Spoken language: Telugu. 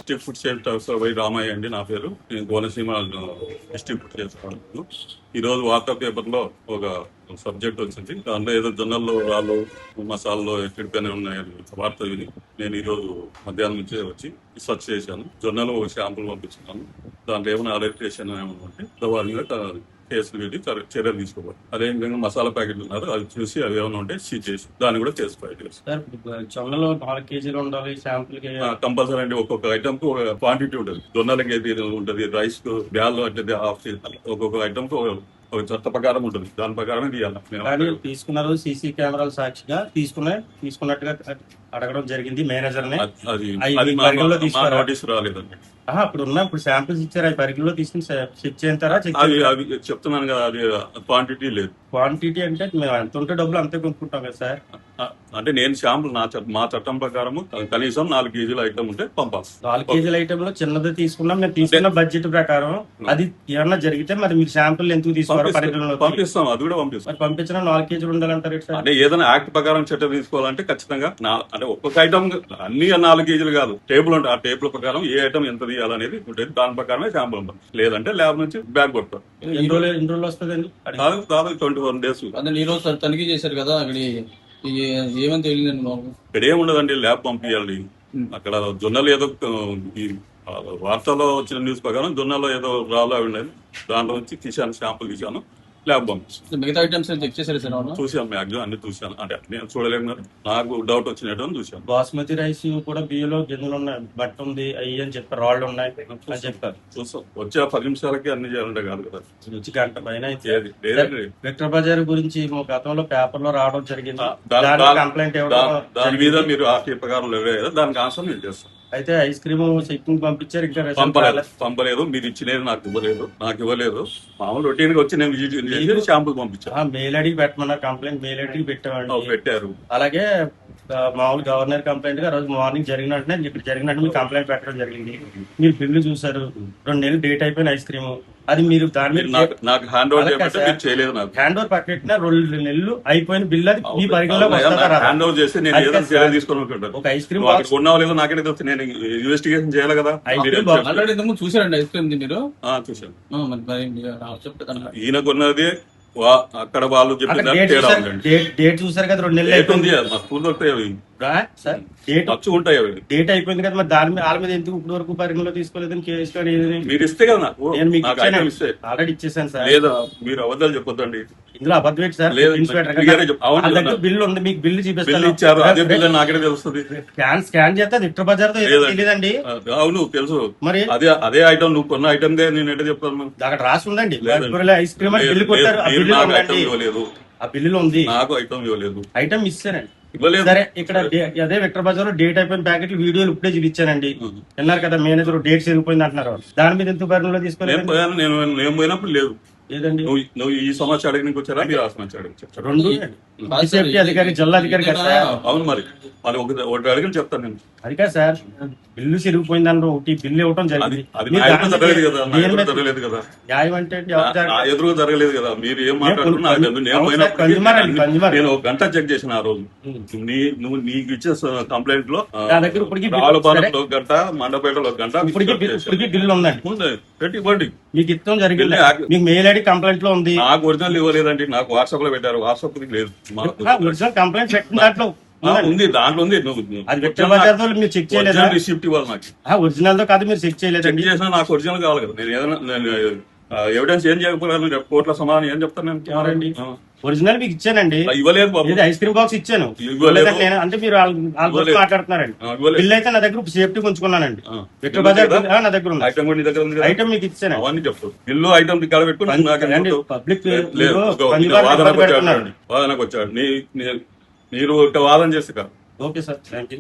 District food safety officer Y Ramaiah అండి నా పేరు. నేను కోనసీమ డిస్ట్రిక్ట్ ఫుడ్ చేస్తాను. ఈరోజు వార్తా పేపర్లో ఒక సబ్జెక్ట్ వచ్చింది. దాంట్లో ఏదో జొన్నల్లో రాళ్ళు మసాలాలో ఎక్కడికైనా ఉన్నాయని వార్త విని నేను ఈరోజు మధ్యాహ్నం నుంచే వచ్చి సెర్చ్ చేశాను. జొన్నలు ఒక శాంపుల్ పంపించున్నాను. దాంట్లో ఏమైనా అలర్టేషన్ ఏమైనా ఉంటే వారి మీద కేసులు పెట్టి చర్యలు తీసుకోవాలి. అదేవిధంగా మసాలా ప్యాకెట్లు ఉన్నారు, అవి చూసి అవి ఏమైనా ఉంటే సీజ్ చేసి దాన్ని కూడా కేసు ఫైల్ చేస్తాం. జొన్నలో 4 కేజీలు ఉండాలి శాంపుల్. కంపల్సరీ అండి. ఒక్కొక్క ఐటమ్ కు ఒక క్వాంటిటీ ఉంటుంది. జొన్నలకి ఏది ఉంటుంది, రైస్ కు బ్యాల్ అంటే హాఫ్ కేజీ, ఒక్కొక్క ఐటమ్ కు ఒక చట్ట ప్రకారం ఉంటుంది. దాని ప్రకారమే తీయాలి. తీసుకున్నారు సీసీ కెమెరాల సాక్షిగా తీసుకున్నట్టుగా అడగడం జరిగింది మేనేజర్ ని. అది నోటీస్ రాలేదండి. ఇప్పుడు శాంపిల్స్ ఇచ్చారు, అవి పరిగణలో తీసుకుని చెక్ చేస్తారా? అవి చెప్తున్నాను కదా, అది క్వాంటిటీ లేదు. క్వాంటిటీ అంటే మేము ఎంత ఉంటే డబ్బులు అంతే కొనుక్కుంటాం కదా సార్. అంటే నేను శాంపుల్ మా చట్టం ప్రకారం కనీసం 4 కేజీల ఐటమ్ ఉంటే పంపాలి. 4 కేజీల ఐటమ్ లో చిన్నది తీసుకున్నాం. మేము తీసుకున్న బడ్జెట్ ప్రకారం అది ఏమన్నా జరిగితే మరి మీరు శాంపుల్ ఎందుకు తీసుకోవాలి? పంపిస్తాం, అది కూడా పంపిస్తాం. పంపించిన 4 కేజీలు ఉండాలంటారు సార్. అంటే ఏదైనా యాక్ట్ ప్రకారం చట్టం తీసుకోవాలంటే ఖచ్చితంగా అంటే ఒక్కొక్క ఐటమ్ అన్ని 4 కేజీలు కాదు, టేబుల్ ఉంటుంది. ఆ టేబుల్ ప్రకారం ఏ ఐటమ్ ఎంత తీయాలనేది ఉంటుంది. దాని ప్రకారమే శాంపుల్ ఉంటుంది. లేదంటే ల్యాబ్ నుంచి బ్యాగ్ కొడతారు. ఎన్ని రోజులు వస్తుందండి? దాదాపు 21 days. ఈ రోజు తనిఖీ చేశారు కదా, అక్కడ ఏమని తెలియదండి. ఇక్కడ ఏముండదండి, ల్యాబ్ పంపించాలి. అక్కడ జొన్నలు ఏదో ఈ వార్తలో వచ్చిన న్యూస్ ప్రకారం జొన్నలో ఏదో రాళ్ళు అవి ఉండేది, దాంట్లో నుంచి తీసాను, శాంపుల్ తీసాను, ల్యాబ్ పంపిస్తాను. మిగతా ఐటమ్స్ చెక్ చేశారు సార్? చూసాను, మ్యాక్సిమం అన్ని చూసాను. అంటే నేను చూడలేము కదా, నాకు డౌట్ వచ్చినట్టు చూసాను. బాస్మతి రైస్ కూడా బియ్యలో గింజలు ఉన్నాయి, బట్ట ఉంది, అయ్యి అని చెప్పారు, రాళ్ళు ఉన్నాయి అని చెప్పారు. చూస్తాం, వచ్చే 10 నిమిషాలకి అన్ని చేయాలంటే కాదు కదా, రుచి గంట పైన. విక్టర్ బజార్ గురించి గతంలో పేపర్ లో రావడం జరిగింది, కంప్లైంట్ దాని మీద మీరు ఆ ప్రకారం లేదు కదా, దానికి ఆన్సర్ నేను చేస్తాను. అయితే ఐస్ క్రీమ్ చెక్కింగ్ పంపించారు, ఇంకా పంపలేదు. మీరు ఇచ్చినది నాకు ఇవ్వలేదు. మామూలు రొటీన్ గా వచ్చి నేను విజిట్ శాంపుల్ పంపించాను. మెయిల్ ఐడికి పెట్టమన్నారు, కంప్లైంట్ మెయిల్ ఐడికి పెట్టారు. అలాగే మామూలు గవర్నర్ కంప్లైంట్ గా రోజు మార్నింగ్ జరిగినట్టు ఇక్కడ జరిగినట్టు మీరు కంప్లైంట్ పెట్టడం జరిగింది. మీరు బిల్లు చూసారు, 2 నెలలు డేట్ అయిపోయిన ఐస్ క్రీమ్, అది మీరు దాని మీద నాకు హ్యాండ్ ఓవర్ చేయలేదు. నాకు హ్యాండ్ ఓవర్ పక్కన 2 నెలలు అయిపోయిన బిల్లు అది మీ పరిగణలో హ్యాండ్ ఓవర్ చేసి నేను ఏదైనా చర్య తీసుకుని ఒక ఐస్ క్రీమ్ ఉన్నావో లేదో నాకే తెలుసు. నేను ఇన్వెస్టిగేషన్ చేయాలి కదా. చూసారండి ఐస్ క్రీమ్ మీరు? చూసాను. ఈయన కొన్నది అక్కడ వాళ్ళు చెప్పిన డేట్ చూసారు కదా, 2 నెలలు అయిపోయింది. మా స్కూల్ దొరుకుతాయి సార్, ఉంటాయి. డేట్ అయిపోయింది కదా, మరి దాని మీద వాళ్ళ మీద ఎందుకు ఇప్పుడు వరకు పరిగణలో తీసుకోలేదని కేసు కానీ మీరు ఇస్తే కదా నాకు. నేను మీకు ఆల్రెడీ ఇచ్చేసాను సార్. లేదా మీరు అబద్ధాలు చెప్పొద్దండి. ఇందులో అబద్ధం సార్. బిల్లు ఉంది, మీకు బిల్లు చూపిస్తాను. ఇచ్చారు, అదే బిల్లు నాకే తెలుస్తుంది. స్కాన్ చేస్తే విక్టర్ బజార్ తెలియదండి. అవును తెలుసు. మరి అదే ఐటమ్ నువ్వు కొన్న ఐటమ్ దే నేను ఎట్లా చెప్తాను? అక్కడ రాసి ఉందండి, ఐస్ క్రీమ్ బిల్లు కొట్టారు. ఆ బిల్లులో ఉంది, నాకు ఐటమ్ ఇవ్వలేదు. ఐటమ్ ఇస్తానండి. సరే, ఇక్కడ అదే విక్టర్ బజార్ లో డేట్ అయిపోయిన ప్యాకెట్లు వీడియోలు ఇప్పుడే చూపించానండి. విన్నారు కదా, మేనేజర్ డేట్ సరిపోయింది అంటున్నారు. దాని మీద ఎందుకు పరిగణలో తీసుకోలేదు? నేను పోయినప్పుడు లేదు. లేదండి, నువ్వు ఈ సమాచారం అడగడానికి వచ్చారా, మీరు ఆ సమాచారం వచ్చారు? 2 సేఫ్టీ అధికారి, జిల్లా అధికారి కదా. అవును, మరి ఒకటి అడిగిన చెప్తాను నేను. అది కాదు సార్, బిల్లు చిరిగిపోయింది అన్న ఒకటి బిల్లు ఇవ్వడం జరిగింది. జరగలేదు కదా, న్యాయం అంటే ఎదురుగా జరగలేదు కదా. మీరు ఏం మాట్లాడుతున్నారు? నేను 1 గంట చెక్ చేసిన ఆ రోజు. నువ్వు నీకు ఇచ్చే కంప్లైంట్ లో రాళ్ళపాలెంలో 1 గంట, మండపేటలో 1 గంట బిల్లు ఉందండి. పెట్టి మీకు ఇష్టం జరిగింది, మీకు మెయిల్ ఐడి కంప్లైంట్ లో ఉంది. నాకు ఒరిజినల్ ఇవ్వలేదండి, నాకు వాట్సాప్ లో పెట్టారు. వాట్సాప్ లేదు, ఒరిజినల్ కంప్లైంట్ పెట్టిన దాంట్లో ఉంది, దాంట్లో ఉంది. అది విక్టర్ బజార్ తో మీరు చెక్ చేయలేదు, రిసిప్ట్ ఇవ్వాలి నాకు. ఒరిజినల్ తో కాదు, మీరు చెక్ చేయలేదు. చెక్ చేసినా నాకు ఒరిజినల్ కావాలి కదా. నేను ఏదైనా ఎవిడెన్స్ ఏం చేయకపోతే కోర్టుల సమాధానం ఏం చెప్తాను నేను? ఒరిజినల్ మీకు ఇచ్చానండి, ఇవ్వలేదు బాబు. ఐస్ క్రీమ్ బాక్స్ ఇచ్చాను, అంటే మీరు మాట్లాడుతున్నారండి. బిల్ అయితే నా దగ్గర సేఫ్టీ ఉంచుకున్నానండి. విక్టర్ బజార్ నా దగ్గర ఉంది, ఐటమ్ మీకు ఇచ్చాను. అవన్నీ చెప్తాను. బిల్లు ఐటమ్ ఇక్కడ పెట్టుకుని పబ్లిక్ వాదనకు వచ్చాడు. మీరు వాదన చేసి కాదు. Okay sir, thank you.